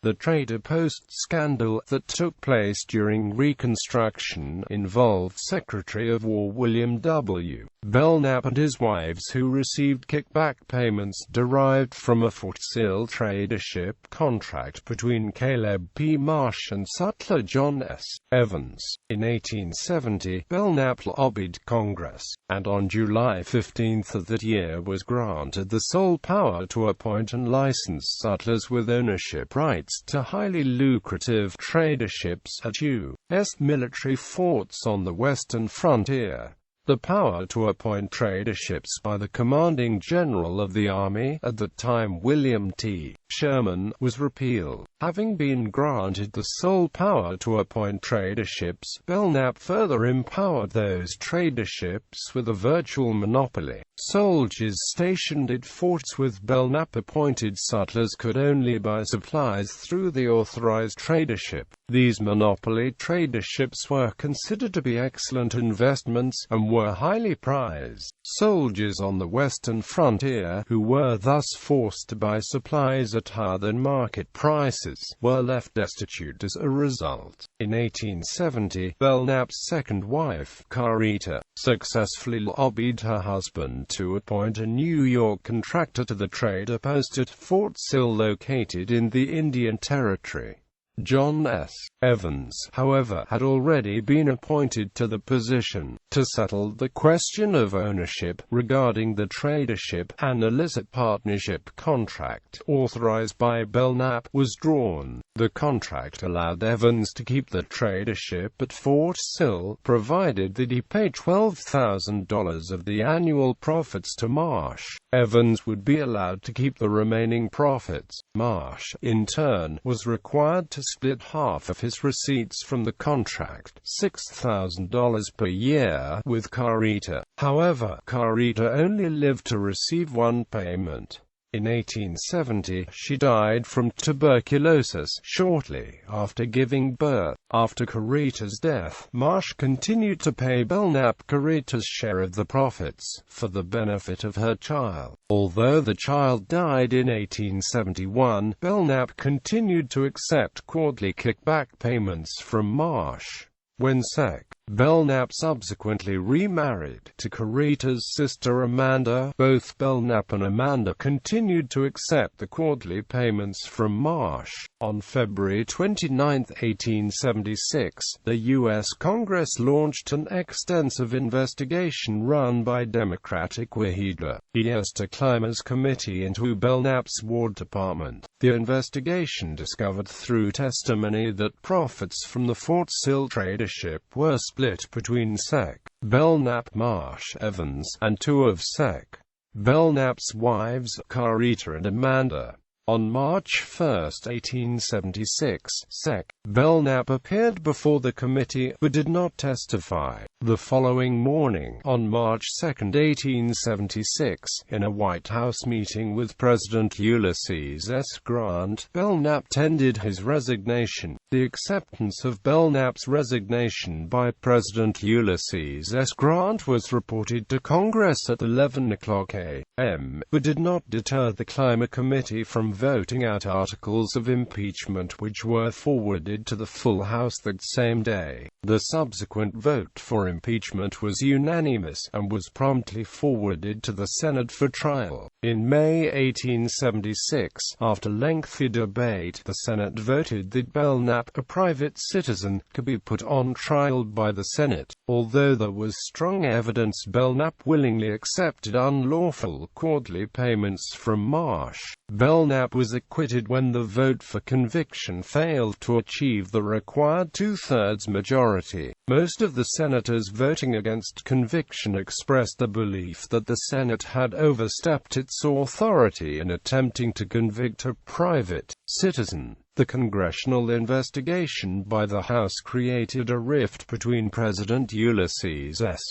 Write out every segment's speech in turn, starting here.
The Trader Post scandal that took place during Reconstruction involved Secretary of War William W. Belknap and his wives, who received kickback payments derived from a Fort Sill tradership contract between Caleb P.Marsh and sutler John S. Evans. In 1870, Belknap lobbied Congress, and on July 15 of that year was granted the sole power to appoint and license sutlers with ownership rights to highly lucrative traderships at U.S. military forts on the western frontier. The power to appoint traderships by the commanding general of the Army, at that time William T. Sherman, was repealed. Having been granted the sole power to appoint traderships, Belknap further empowered those traderships with a virtual monopoly. Soldiers stationed at forts with Belknap-appointed sutlers could only buy supplies through the authorized tradership. These monopoly traderships were considered to be excellent investments, and were highly prized. Soldiers on the western frontier, who were thus forced to buy supplies at higher than market prices, were left destitute as a result. In 1870, Belknap's second wife, Carita, successfully lobbied her husband to appoint a New York contractor to the Trader Post at Fort Sill, located in the Indian Territory. John S. Evans, however, had already been appointed to the position. To settle the question of ownership regarding the tradership, an illicit partnership contract, authorized by Belknap, was drawn. The contract allowed Evans to keep the tradership at Fort Sill, provided that he paid $12,000 of the annual profits to Marsh. Evans would be allowed to keep the remaining profits. Marsh, in turn, was required to split half of his receipts from the contract, $6,000 per year, with Carita. However, Carita only lived to receive one payment. In 1870, she died from tuberculosis shortly after giving birth. After Carita's death, Marsh continued to pay Belknap Carita's share of the profits, for the benefit of her child. Although the child died in 1871, Belknap continued to accept quarterly kickback payments from Marsh. When Sec. Belknap subsequently remarried to Carita's sister Amanda, both Belknap and Amanda continued to accept the quarterly payments from Marsh. On February 29, 1876, the U.S. Congress launched an extensive investigation run by Democratic leader Esther Clymer's committee into Belknap's War Department. The investigation discovered through testimony that profits from the Fort Sill tradership were split between Sec. Belknap, Marsh, Evans, and two of Sec. Belknap's wives, Carita and Amanda. On March 1, 1876, Sec. Belknap appeared before the committee, but did not testify. The following morning, on March 2, 1876, in a White House meeting with President Ulysses S. Grant, Belknap tendered his resignation. The acceptance of Belknap's resignation by President Ulysses S. Grant was reported to Congress at 11 a.m., but did not deter the Clymer Committee from voting out articles of impeachment which were forwarded to the full House that same day. The subsequent vote for impeachment was unanimous, and was promptly forwarded to the Senate for trial. In May 1876, after lengthy debate, the Senate voted that Belknap, a private citizen, could be put on trial by the Senate. Although there was strong evidence Belknap willingly accepted unlawful quarterly payments from Marsh, Belknap was acquitted when the vote for conviction failed to achieve the required two-thirds majority. Most of the senators voting against conviction expressed the belief that the Senate had overstepped its authority in attempting to convict a private citizen. The congressional investigation by the House created a rift between President Ulysses S.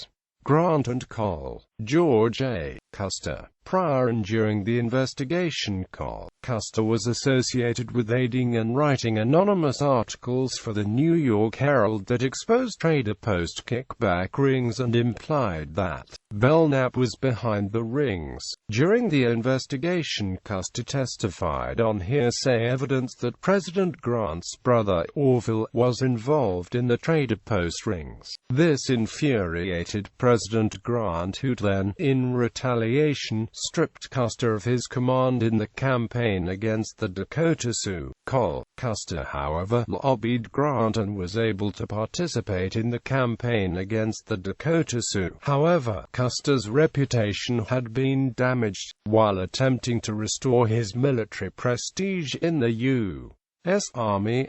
Grant and Col. George A. Custer. Prior and during the investigation, Custer was associated with aiding and writing anonymous articles for the New York Herald that exposed trader post kickback rings and implied that Belknap was behind the rings. During the investigation, Custer testified on hearsay evidence that President Grant's brother, Orville, was involved in the trader post rings. This infuriated President Grant, who then, in retaliation, stripped Custer of his command in the campaign against the Dakota Sioux. Custer, however, lobbied Grant and was able to participate in the campaign against the Dakota Sioux. However, Custer's reputation had been damaged while attempting to restore his military prestige in the U.S. Army.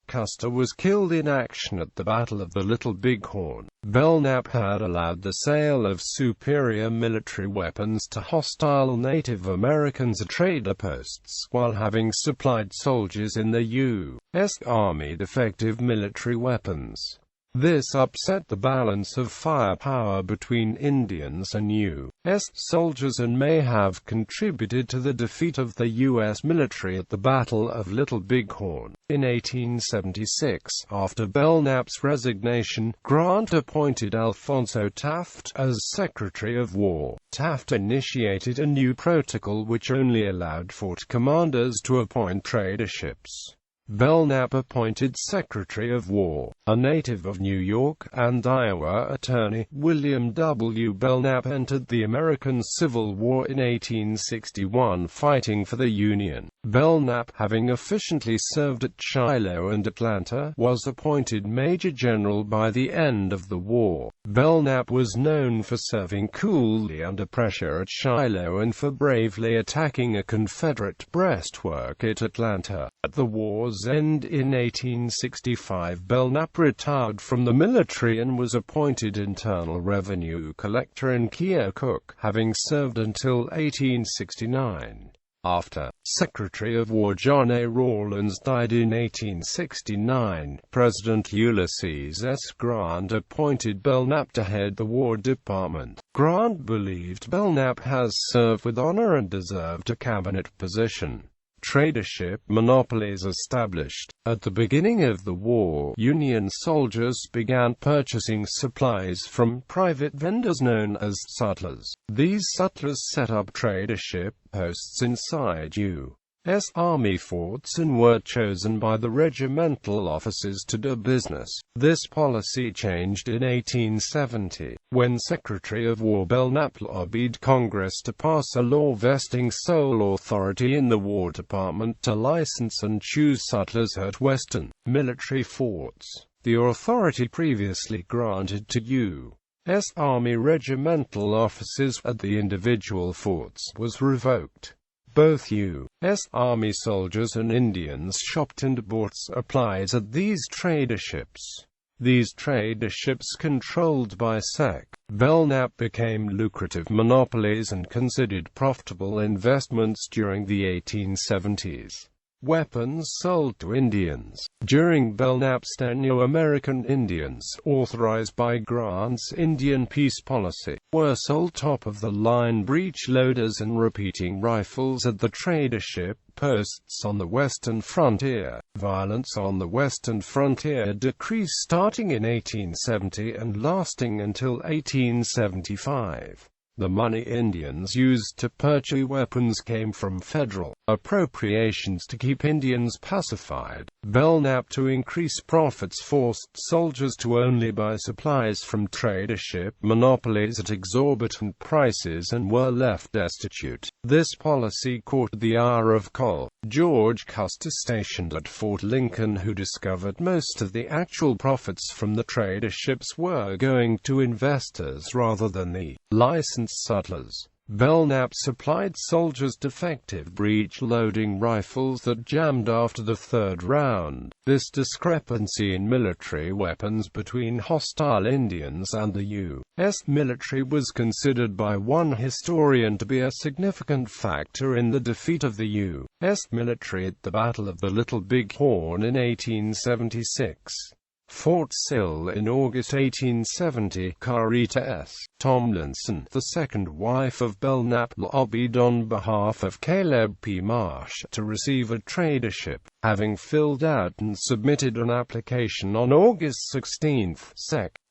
Custer was killed in action at the Battle of the Little Bighorn. Belknap had allowed the sale of superior military weapons to hostile Native Americans at trader posts, while having supplied soldiers in the U.S. Army defective military weapons. This upset the balance of firepower between Indians and U.S. soldiers and may have contributed to the defeat of the U.S. military at the Battle of Little Bighorn. In 1876, after Belknap's resignation, Grant appointed Alphonso Taft as Secretary of War. Taft initiated a new protocol which only allowed fort commanders to appoint traderships. Belknap appointed Secretary of War, a native of New York and Iowa attorney, William W. Belknap entered the American Civil War in 1861 fighting for the Union. Belknap, having efficiently served at Shiloh and Atlanta, was appointed Major General by the end of the war. Belknap was known for serving coolly under pressure at Shiloh and for bravely attacking a Confederate breastwork at Atlanta. At the war's end in 1865, Belknap retired from the military and was appointed Internal Revenue Collector in Keokuk, having served until 1869. After Secretary of War John A. Rawlins died in 1869, President Ulysses S. Grant appointed Belknap to head the War Department. Grant believed Belknap has served with honor and deserved a cabinet position. Tradership monopolies established. At the beginning of the war, Union soldiers began purchasing supplies from private vendors known as sutlers. These sutlers set up tradership posts inside U.S. Army forts and were chosen by the regimental officers to do business. This policy changed in 1870, when Secretary of War Belknap lobbied Congress to pass a law vesting sole authority in the War Department to license and choose sutlers at Western military forts. The authority previously granted to U.S. Army regimental officers at the individual forts was revoked. Both U.S. Army soldiers and Indians shopped and bought supplies at these traderships. These traderships, controlled by Sec. Belknap, became lucrative monopolies and considered profitable investments during the 1870s. Weapons sold to Indians. During Belknap's tenure, American Indians, authorized by Grant's Indian peace policy, were sold top-of-the-line breech-loaders and repeating rifles at the tradership posts on the western frontier. Violence on the western frontier decreased starting in 1870 and lasting until 1875. The money Indians used to purchase weapons came from federal appropriations to keep Indians pacified. Belknap, to increase profits, forced soldiers to only buy supplies from tradership monopolies at exorbitant prices and were left destitute. This policy caught the ire of George Custer, stationed at Fort Lincoln, who discovered most of the actual profits from the traderships were going to investors rather than the licensed sutlers. Belknap supplied soldiers defective breech-loading rifles that jammed after the third round. This discrepancy in military weapons between hostile Indians and the U.S. military was considered by one historian to be a significant factor in the defeat of the U.S. military at the Battle of the Little Bighorn in 1876. Fort Sill in August 1870. Carita S. Tomlinson, the second wife of Belknap, lobbied on behalf of Caleb P.Marsh to receive a tradership, having filled out and submitted an application on August 16.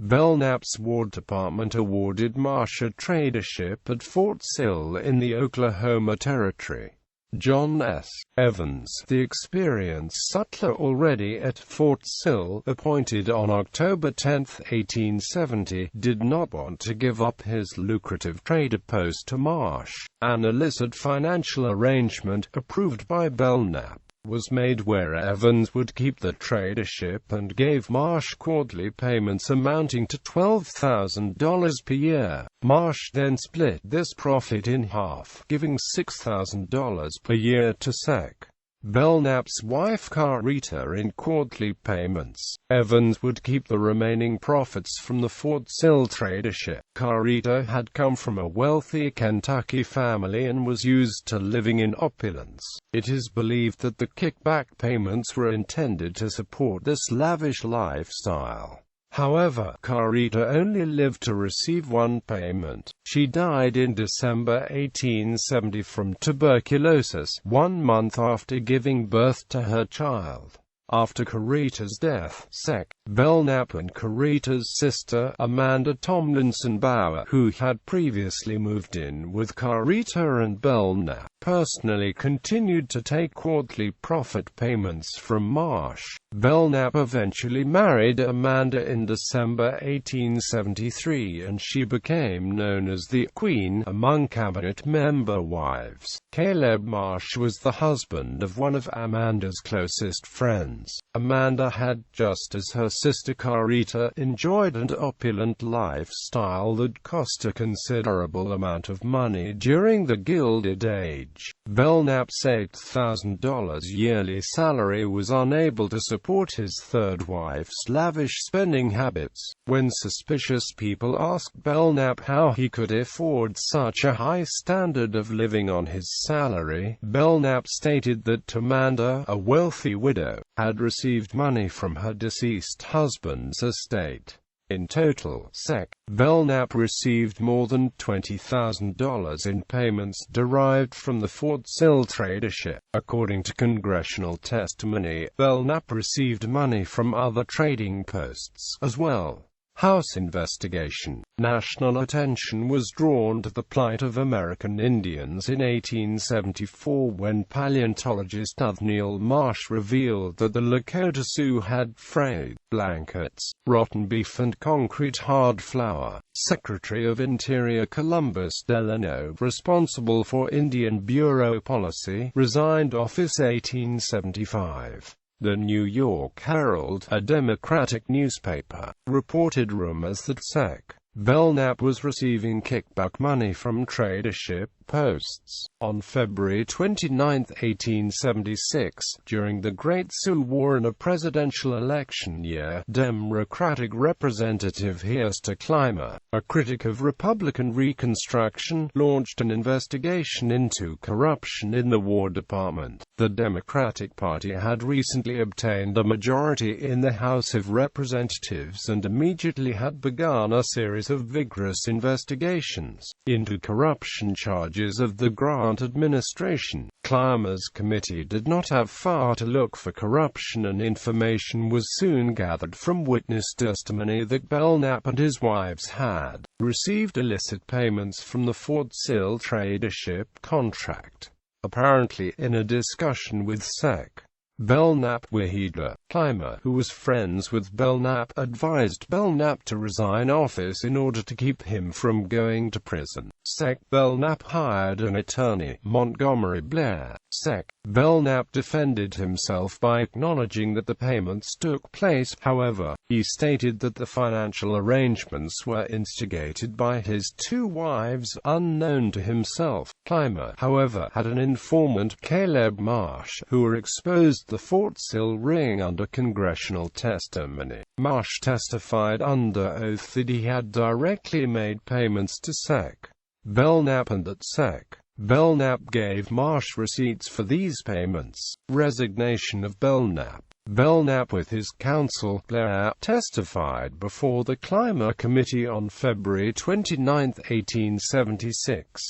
Belknap's War Department awarded Marsh a tradership at Fort Sill in the Oklahoma Territory. John S. Evans, the experienced sutler already at Fort Sill, appointed on October 10, 1870, did not want to give up his lucrative trader post to Marsh. An illicit financial arrangement, approved by Belknap, was made where Evans would keep the tradership and gave Marsh quarterly payments amounting to $12,000 per year. Marsh then split this profit in half, giving $6,000 per year to Sec. Belknap's wife Carita in quarterly payments. Evans would keep the remaining profits from the Fort Sill tradership. Carita had come from a wealthy Kentucky family and was used to living in opulence. It is believed that the kickback payments were intended to support this lavish lifestyle. However, Carita only lived to receive one payment. She died in December 1870 from tuberculosis, 1 month after giving birth to her child. After Carita's death, Sec. Belknap and Carita's sister, Amanda Tomlinson Bauer, who had previously moved in with Carita and Belknap, personally continued to take quarterly profit payments from Marsh. Belknap eventually married Amanda in December 1873, and she became known as the Queen among cabinet member wives. Caleb Marsh was the husband of one of Amanda's closest friends. Amanda had, just as her sister Carita, enjoyed an opulent lifestyle that cost a considerable amount of money during the Gilded Age. Belknap's $8,000 yearly salary was unable to support his third wife's lavish spending habits. When suspicious people asked Belknap how he could afford such a high standard of living on his salary, Belknap stated that Amanda, a wealthy widow, had received money from her deceased husband's estate. In total, Sec. Belknap received more than $20,000 in payments derived from the Fort Sill tradership. According to congressional testimony, Belknap received money from other trading posts as well. House investigation. National attention was drawn to the plight of American Indians in 1874 when paleontologist Othniel Marsh revealed that the Lakota Sioux had frayed blankets, rotten beef and concrete hard flour. Secretary of Interior Columbus Delano, responsible for Indian Bureau policy, resigned office 1875. The New York Herald, a Democratic newspaper, reported rumors that Sec. Belknap was receiving kickback money from tradership posts. On February 29, 1876, during the Great Sioux War in a presidential election year, Democratic Representative Hester Clymer, a critic of Republican Reconstruction, launched an investigation into corruption in the War Department. The Democratic Party had recently obtained a majority in the House of Representatives and immediately had begun a series of vigorous investigations into corruption charges of the Grant administration. Clymer's committee did not have far to look for corruption, and information was soon gathered from witness testimony that Belknap and his wives had received illicit payments from the Fort Sill tradership contract. Apparently in a discussion with Sec. Belknap, Wahida Clymer, who was friends with Belknap, advised Belknap to resign office in order to keep him from going to prison. Sec. Belknap hired an attorney, Montgomery Blair. Sec. Belknap defended himself by acknowledging that the payments took place. However, he stated that the financial arrangements were instigated by his two wives, unknown to himself. Clymer, however, had an informant, Caleb Marsh, who exposed the Fort Sill ring under congressional testimony. Marsh testified under oath that he had directly made payments to Sec. Belknap and that Sec. Belknap gave Marsh receipts for these payments. Resignation of Belknap. Belknap with his counsel, Blair, testified before the Clymer Committee on February 29, 1876.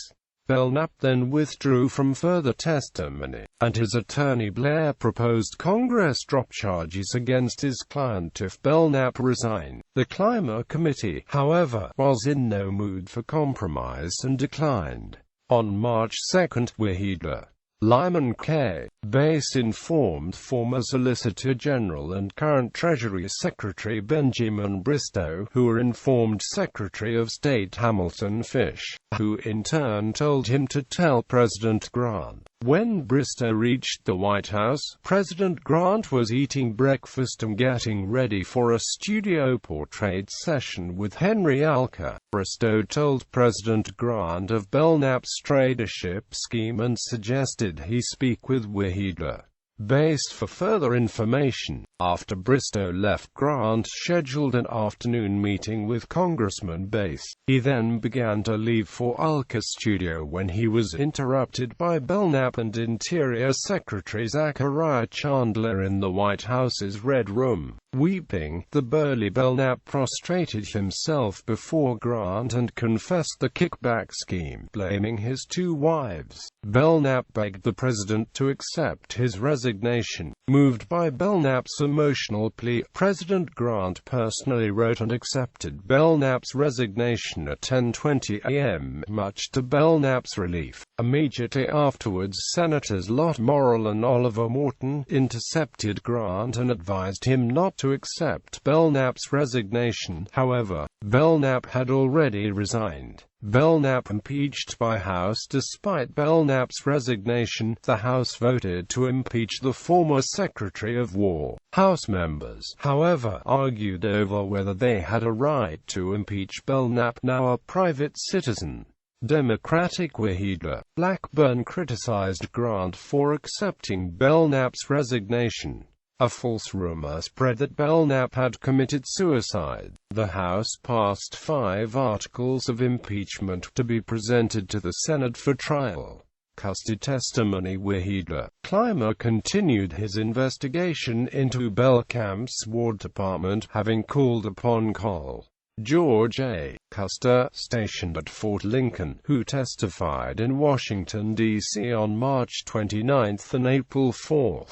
Belknap then withdrew from further testimony, and his attorney Blair proposed Congress drop charges against his client if Belknap resigned. The Clymer Committee, however, was in no mood for compromise and declined. On March 2, Wahidla Lyman K. Bass informed former Solicitor General and current Treasury Secretary Benjamin Bristow, who were informed Secretary of State Hamilton Fish, who in turn told him to tell President Grant. When Bristow reached the White House, President Grant was eating breakfast and getting ready for a studio portrait session with Henry Alker. Bristow told President Grant of Belknap's tradership scheme and suggested he speak with Wahidla Bass for further information. After Bristow left, Grant scheduled an afternoon meeting with Congressman Bass. He then began to leave for Alker's studio when he was interrupted by Belknap and Interior Secretary Zachariah Chandler in the White House's Red Room. Weeping, the burly Belknap prostrated himself before Grant and confessed the kickback scheme, blaming his two wives. Belknap begged the president to accept his resignation. Moved by Belknap's emotional plea, President Grant personally wrote and accepted Belknap's resignation at 10:20 a.m., much to Belknap's relief. Immediately afterwards, Senators Lot Morrill and Oliver Morton intercepted Grant and advised him not to accept Belknap's resignation. However, Belknap had already resigned. Belknap impeached by House. Despite Belknap's resignation, the House voted to impeach the former Secretary of War. House members, however, argued over whether they had a right to impeach Belknap, now a private citizen. Democratic Wahidla Blackburn criticized Grant for accepting Belknap's resignation. A false rumor spread that Belknap had committed suicide. The House passed 5 articles of impeachment to be presented to the Senate for trial. Custody testimony. Wahidla Clymer continued his investigation into Belknap's War Department, having called upon Col. George A. Custer, stationed at Fort Lincoln, who testified in Washington, D.C. on March 29 and April 4.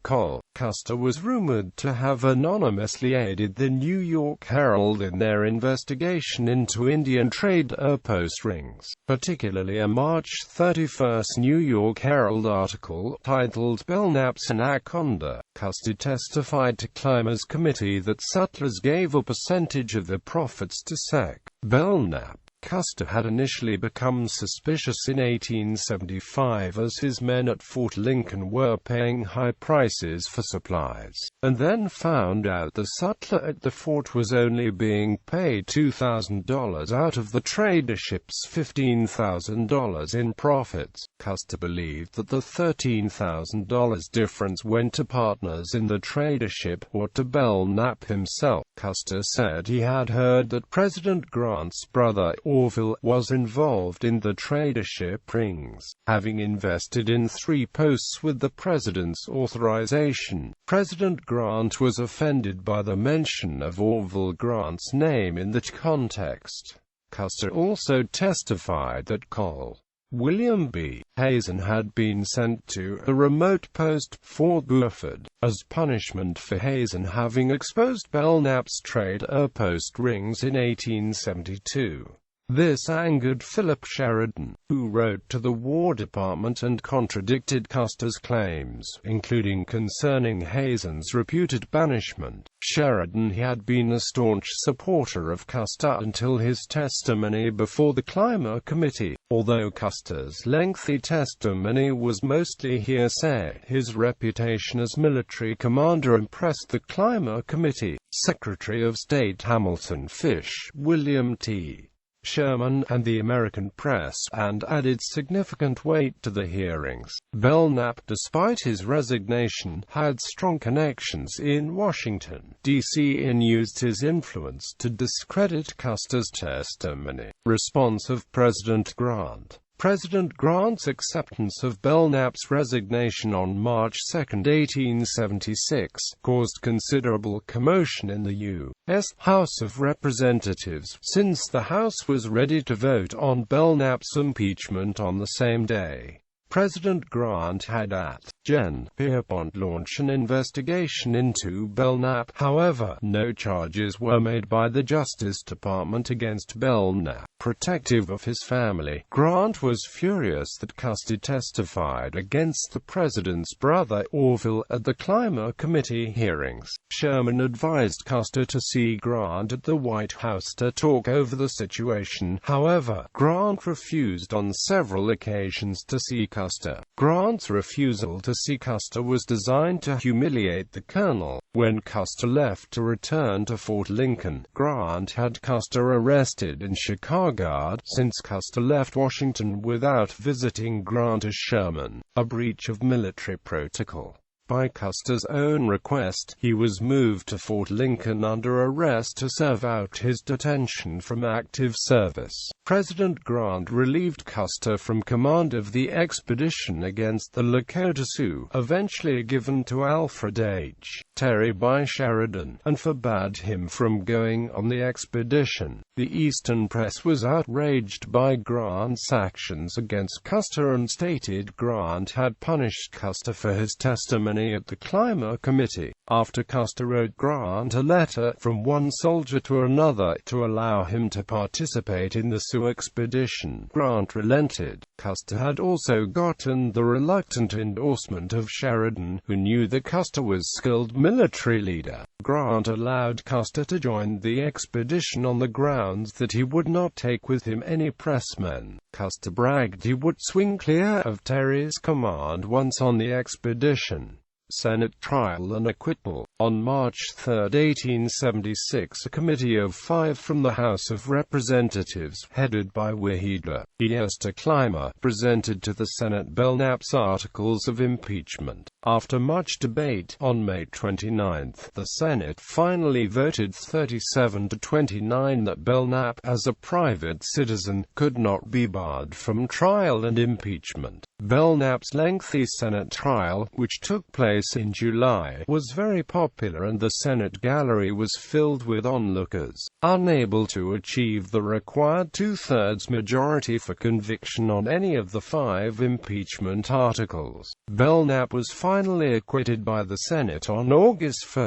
Col. Custer was rumored to have anonymously aided the New York Herald in their investigation into Indian trader post rings, particularly a March 31 New York Herald article titled "Belknap's Anaconda." Custer testified to Clymer's committee that sutlers gave a percentage of the profits to Sec. Belknap. Custer had initially become suspicious in 1875 as his men at Fort Lincoln were paying high prices for supplies, and then found out the sutler at the fort was only being paid $2,000 out of the tradership's $15,000 in profits. Custer believed that the $13,000 difference went to partners in the tradership or to Belknap himself. Custer said he had heard that President Grant's brother Orville was involved in the tradership rings, having invested in 3 posts with the president's authorization. President Grant was offended by the mention of Orville Grant's name in that context. Custer also testified that Col. William B. Hazen had been sent to a remote post, Fort Buford, as punishment for Hazen having exposed Belknap's trader post rings in 1872. This angered Philip Sheridan, who wrote to the War Department and contradicted Custer's claims, including concerning Hazen's reputed banishment. Sheridan had been a staunch supporter of Custer until his testimony before the Clymer Committee. Although Custer's lengthy testimony was mostly hearsay, his reputation as military commander impressed the Clymer Committee, Secretary of State Hamilton Fish, William T. Sherman, and the American press, and added significant weight to the hearings. Belknap, despite his resignation, had strong connections in Washington, D.C. and used his influence to discredit Custer's testimony. Response of President Grant. President Grant's acceptance of Belknap's resignation on March 2, 1876, caused considerable commotion in the U.S. House of Representatives, since the House was ready to vote on Belknap's impeachment on the same day. President Grant had at Gen. Pierpont launch an investigation into Belknap. However, no charges were made by the Justice Department against Belknap. Protective of his family, Grant was furious that Custer testified against the president's brother Orville at the Clymer Committee hearings. Sherman advised Custer to see Grant at the White House to talk over the situation. However, Grant refused on several occasions to see Custer. Grant's refusal to see Custer was designed to humiliate the colonel. When Custer left to return to Fort Lincoln, Grant had Custer arrested in Chicago. Since Custer left Washington without visiting Grant as Sherman, a breach of military protocol. By Custer's own request, he was moved to Fort Lincoln under arrest to serve out his detention from active service. President Grant relieved Custer from command of the expedition against the Lakota Sioux, eventually given to Alfred H. Terry by Sheridan, and forbade him from going on the expedition. The Eastern press was outraged by Grant's actions against Custer and stated Grant had punished Custer for his testimony at the Clymer Committee. After Custer wrote Grant a letter from one soldier to another to allow him to participate in the Sioux expedition, Grant relented. Custer had also gotten the reluctant endorsement of Sheridan, who knew that Custer was a skilled military leader. Grant allowed Custer to join the expedition on the grounds that he would not take with him any pressmen. Custer bragged he would swing clear of Terry's command once on the expedition. Senate trial and acquittal. On March 3, 1876, a committee of 5 from the House of Representatives, headed by Wahida E.S. Clymer, presented to the Senate Belknap's articles of impeachment. After much debate, on May 29, the Senate finally voted 37 to 29 that Belknap, as a private citizen, could not be barred from trial and impeachment. Belknap's lengthy Senate trial, which took place in July, was very popular and the Senate gallery was filled with onlookers. Unable to achieve the required two-thirds majority for conviction on any of the 5 impeachment articles, Belknap was finally acquitted by the Senate on August 1,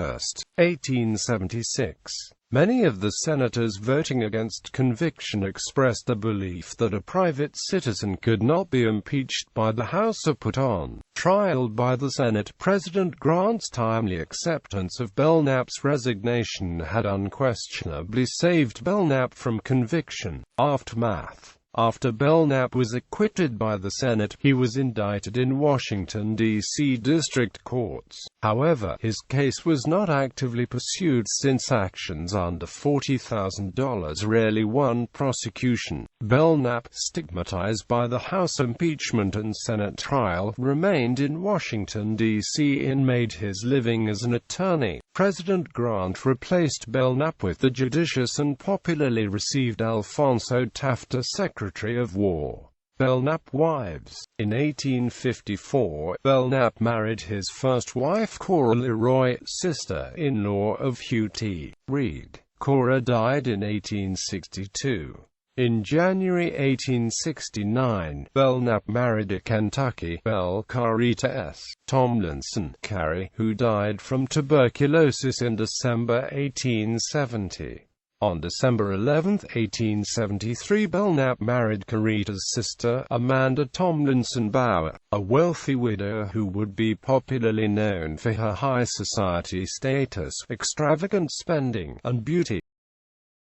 1876. Many of the senators voting against conviction expressed a belief that a private citizen could not be impeached by the House or put on trial by the Senate. President Grant's timely acceptance of Belknap's resignation had unquestionably saved Belknap from conviction. Aftermath. After Belknap was acquitted by the Senate, he was indicted in Washington, D.C. district courts. However, his case was not actively pursued since actions under $40,000 rarely won prosecution. Belknap, stigmatized by the House impeachment and Senate trial, remained in Washington, D.C. and made his living as an attorney. President Grant replaced Belknap with the judicious and popularly received Alphonso Taft as Secretary of War. Belknap Wives. In 1854, Belknap married his first wife Cora Leroy, sister-in-law of Hugh T. Reed. Cora died in 1862. In January 1869, Belknap married a Kentucky belle Carita S. Tomlinson Carey, who died from tuberculosis in December 1870. On December 11, 1873, Belknap married Carita's sister, Amanda Tomlinson Bauer, a wealthy widow who would be popularly known for her high society status, extravagant spending, and beauty.